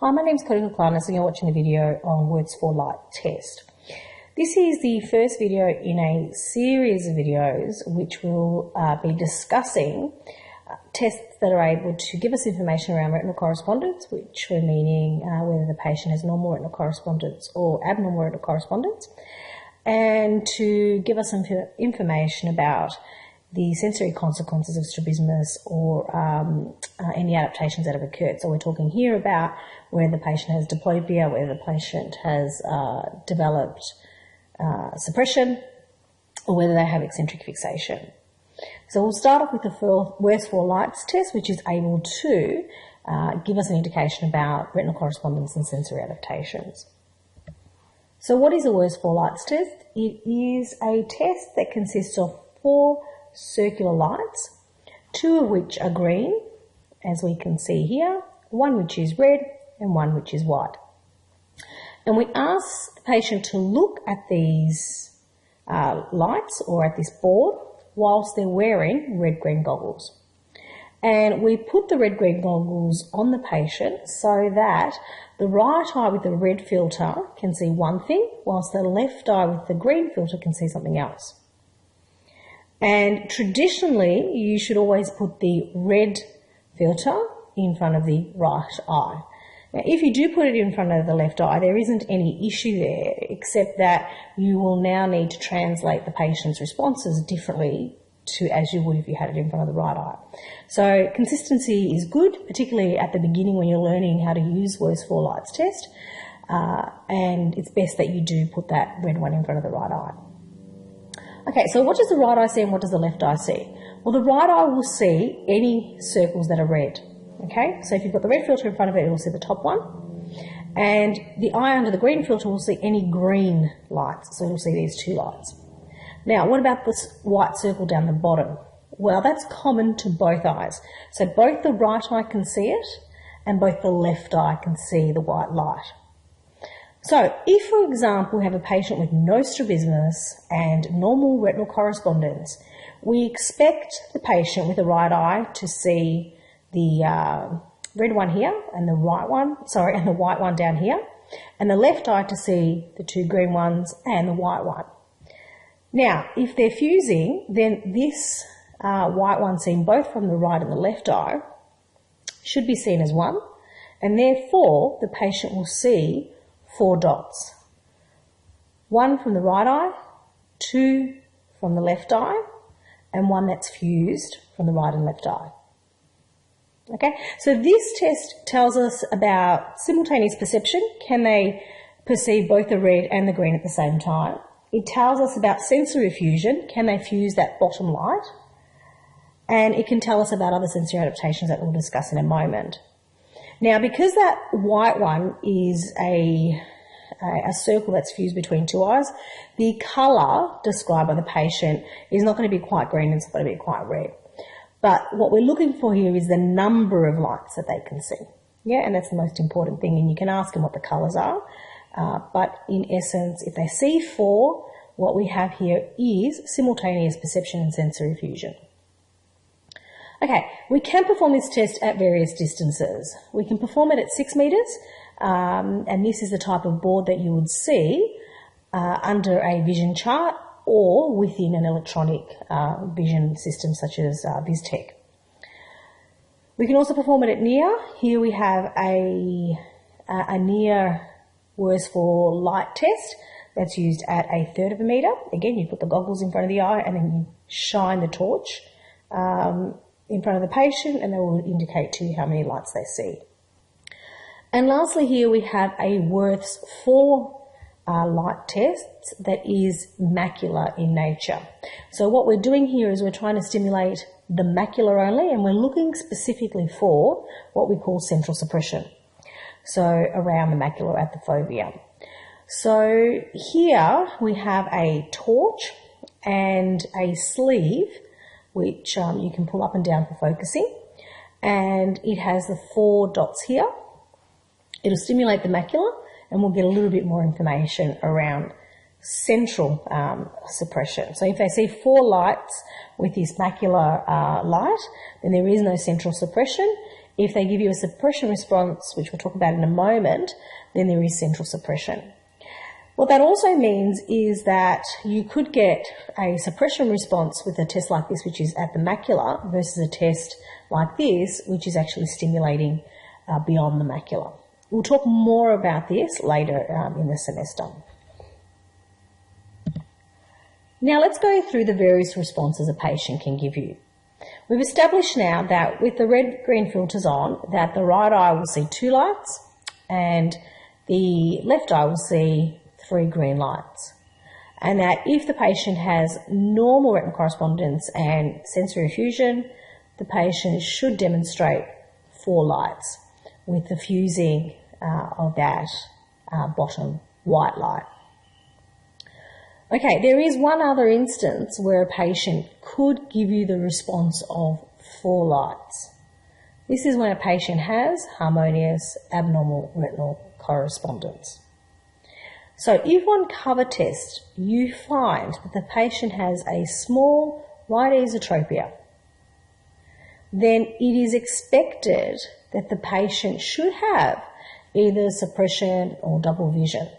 Hi, my name is Cody Luklanus and you're watching a video on Words for Light test. This is the first video in a series of videos which will be discussing tests that are able to give us information around retinal correspondence, which we're meaning whether the patient has normal retinal correspondence or abnormal retinal correspondence, and to give us some information about the sensory consequences of strabismus or any adaptations that have occurred. So we're talking here about whether the patient has diplopia, whether the patient has developed suppression, or whether they have eccentric fixation. So we'll start off with the Words for Lights test, which is able to give us an indication about retinal correspondence and sensory adaptations. So what is a Words for Lights test? It is a test that consists of 4 circular lights, 2 of which are green, as we can see here, 1 which is red and 1 which is white. And we ask the patient to look at these lights or at this board whilst they're wearing red-green goggles. And we put the red-green goggles on the patient so that the right eye with the red filter can see one thing, whilst the left eye with the green filter can see something else. And traditionally, you should always put the red filter in front of the right eye. Now, if you do put it in front of the left eye, there isn't any issue there, except that you will now need to translate the patient's responses differently to as you would if you had it in front of the right eye. So consistency is good, particularly at the beginning when you're learning how to use Words for Lights test, and it's best that you do put that red one in front of the right eye. Okay, so what does the right eye see and what does the left eye see? Well, the right eye will see any circles that are red. Okay, so if you've got the red filter in front of it, it will see the top one. And the eye under the green filter will see any green lights, so it will see these 2 lights. Now, what about this white circle down the bottom? Well, that's common to both eyes. So both the right eye can see it and both the left eye can see the white light. So if, for example, we have a patient with no strabismus and normal retinal correspondence, we expect the patient with the right eye to see the red one here and the white one down here, and the left eye to see the 2 green ones and the white one. Now, if they're fusing, then this white one seen both from the right and the left eye should be seen as one, and therefore the patient will see 4 dots. 1 from the right eye, 2 from the left eye, and 1 that's fused from the right and left eye. Okay, so this test tells us about simultaneous perception. Can they perceive both the red and the green at the same time? It tells us about sensory fusion. Can they fuse that bottom light? And it can tell us about other sensory adaptations that we'll discuss in a moment. Now, because that white one is a circle that's fused between 2 eyes, the colour described by the patient is not going to be quite green, it's going to be quite red. But what we're looking for here is the number of lights that they can see. Yeah, and that's the most important thing, and you can ask them what the colours are. But in essence, if they see 4, what we have here is simultaneous perception and sensory fusion. Okay, we can perform this test at various distances. We can perform it at 6 metres, and this is the type of board that you would see under a vision chart or within an electronic vision system such as VizTech. We can also perform it at near. Here we have a near Words for Light test that's used at 1/3 of a metre. Again, you put the goggles in front of the eye and then you shine the torch in front of the patient, and they will indicate to you how many lights they see. And lastly, here we have a Words for Light test that is macular in nature. So what we're doing here is we're trying to stimulate the macula only, and we're looking specifically for what we call central suppression, so around the macula at the fovea. So here we have a torch and a sleeve which you can pull up and down for focusing, and it has the 4 dots here. It'll stimulate the macula and we'll get a little bit more information around central suppression. So if they see 4 lights with this macular light, then there is no central suppression. If they give you a suppression response, which we'll talk about in a moment, then there is central suppression. What that also means is that you could get a suppression response with a test like this, which is at the macula, versus a test like this, which is actually stimulating beyond the macula. We'll talk more about this later in the semester. Now let's go through the various responses a patient can give you. We've established now that with the red-green filters on, that the right eye will see 2 lights and the left eye will see 3 green lights. And that if the patient has normal retinal correspondence and sensory effusion, the patient should demonstrate 4 lights with the fusing of that bottom white light. Okay, there is one other instance where a patient could give you the response of 4 lights. This is when a patient has harmonious abnormal retinal correspondence. So if on cover test you find that the patient has a small right esotropia, then it is expected that the patient should have either suppression or double vision.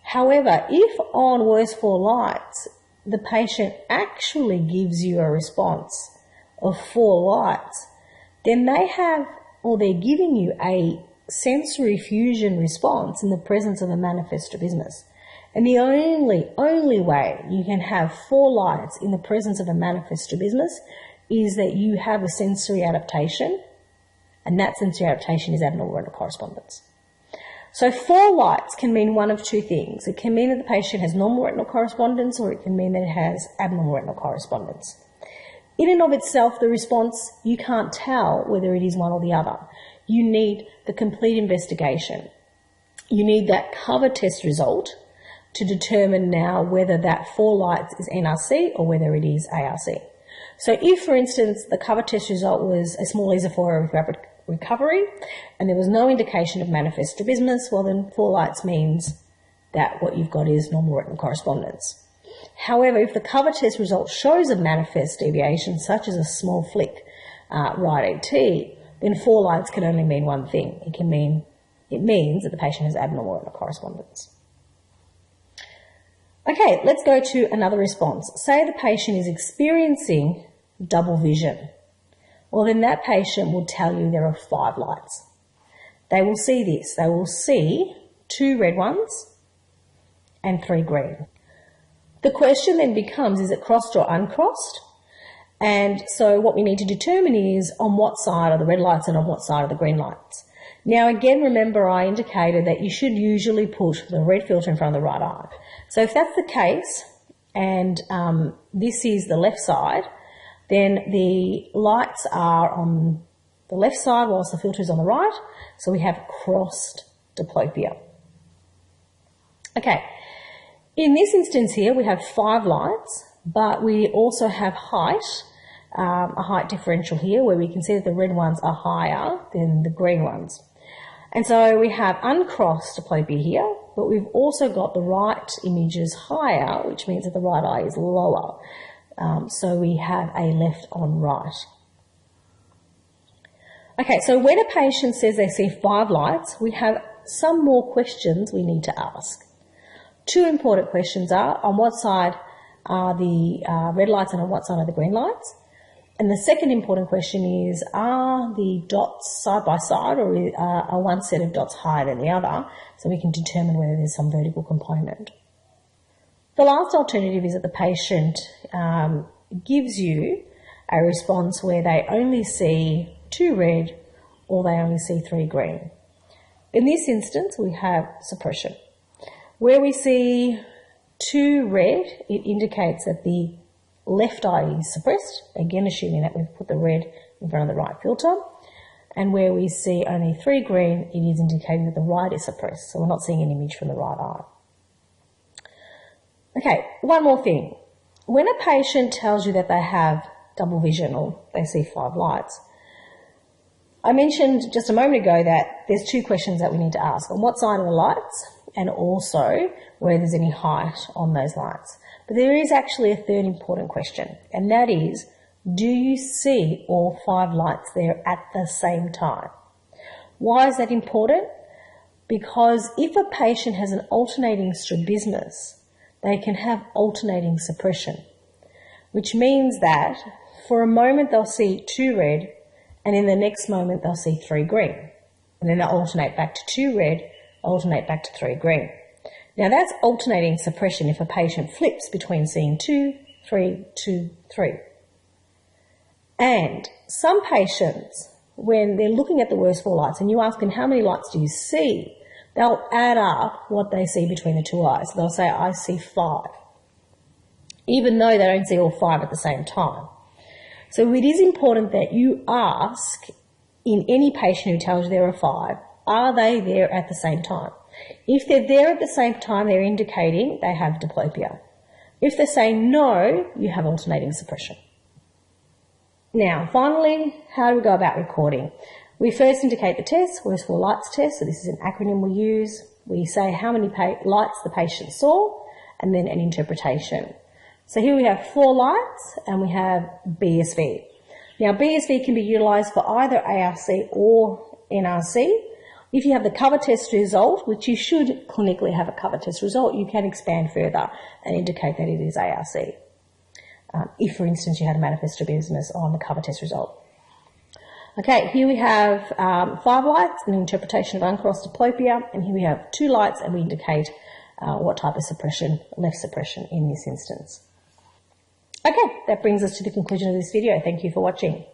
However, if on worse 4 lights, the patient actually gives you a response of 4 lights, then they have, or they're giving you a sensory fusion response in the presence of a manifest strabismus. And the only way you can have 4 lights in the presence of a manifest strabismus is that you have a sensory adaptation, and that sensory adaptation is abnormal retinal correspondence. So 4 lights can mean one of 2 things. It can mean that the patient has normal retinal correspondence, or it can mean that it has abnormal retinal correspondence. In and of itself, the response, you can't tell whether it is one or the other. You need the complete investigation. You need that cover test result to determine now whether that 4 lights is NRC or whether it is ARC. So if, for instance, the cover test result was a small esophoria with rapid recovery and there was no indication of manifest strabismus, well then 4 lights means that what you've got is normal retinal correspondence. However, if the cover test result shows a manifest deviation, such as a small flick right AT, then 4 lights can only mean one thing. It means that the patient has abnormal retinal correspondence. Okay, let's go to another response. Say the patient is experiencing double vision. Well, then that patient will tell you there are 5 lights. They will see this. They will see 2 red ones and 3 green. The question then becomes, is it crossed or uncrossed? And so what we need to determine is on what side are the red lights and on what side are the green lights. Now again, remember I indicated that you should usually put the red filter in front of the right eye. So if that's the case, and this is the left side, then the lights are on the left side whilst the filter is on the right. So we have crossed diplopia. Okay, in this instance here we have 5 lights, but we also have height, a height differential here where we can see that the red ones are higher than the green ones. And so we have uncrossed diplopia here, but we've also got the right images higher, which means that the right eye is lower. So we have a left on right. Okay, so when a patient says they see 5 lights, we have some more questions we need to ask. 2 important questions are, on what side are the red lights and on what side are the green lights? And the second important question is, are the dots side by side, or are one set of dots higher than the other, so we can determine whether there's some vertical component. The last alternative is that the patient gives you a response where they only see 2 red or they only see 3 green. In this instance, we have suppression. Where we see 2 red, it indicates that the left eye is suppressed, again assuming that we've put the red in front of the right filter. And where we see only 3 green, it is indicating that the right is suppressed, so we're not seeing an image from the right eye. Okay, one more thing. When a patient tells you that they have double vision or they see 5 lights, I mentioned just a moment ago that there's 2 questions that we need to ask. On what side are the lights, and also whether there's any height on those lights. But there is actually a third important question, and that is, Do you see all 5 lights there at the same time? Why is that important? Because if a patient has an alternating strabismus, they can have alternating suppression, which means that for a moment they'll see 2 red, and in the next moment they'll see 3 green. And then they'll alternate back to 2 red, alternate back to 3 green. Now that's alternating suppression if a patient flips between seeing 2, 3, 2, 3. And some patients, when they're looking at the worst 4 lights and you ask them how many lights do you see, they'll add up what they see between the 2 eyes. They'll say, I see 5, even though they don't see all 5 at the same time. So it is important that you ask in any patient who tells you there are 5, are they there at the same time? If they're there at the same time, they're indicating they have diplopia. If they're saying no, you have alternating suppression. Now, finally, how do we go about recording? We first indicate the test, worst 4 lights test. So this is an acronym we use. We say how many lights the patient saw and then an interpretation. So here we have 4 lights and we have BSV. Now, BSV can be utilised for either ARC or NRC. If you have the cover test result, which you should clinically have a cover test result, you can expand further and indicate that it is ARC. If, for instance, you had a manifest strabismus on the cover test result. Okay, here we have 5 lights, an interpretation of uncrossed diplopia, and here we have 2 lights and we indicate what type of suppression, left suppression in this instance. Okay, that brings us to the conclusion of this video. Thank you for watching.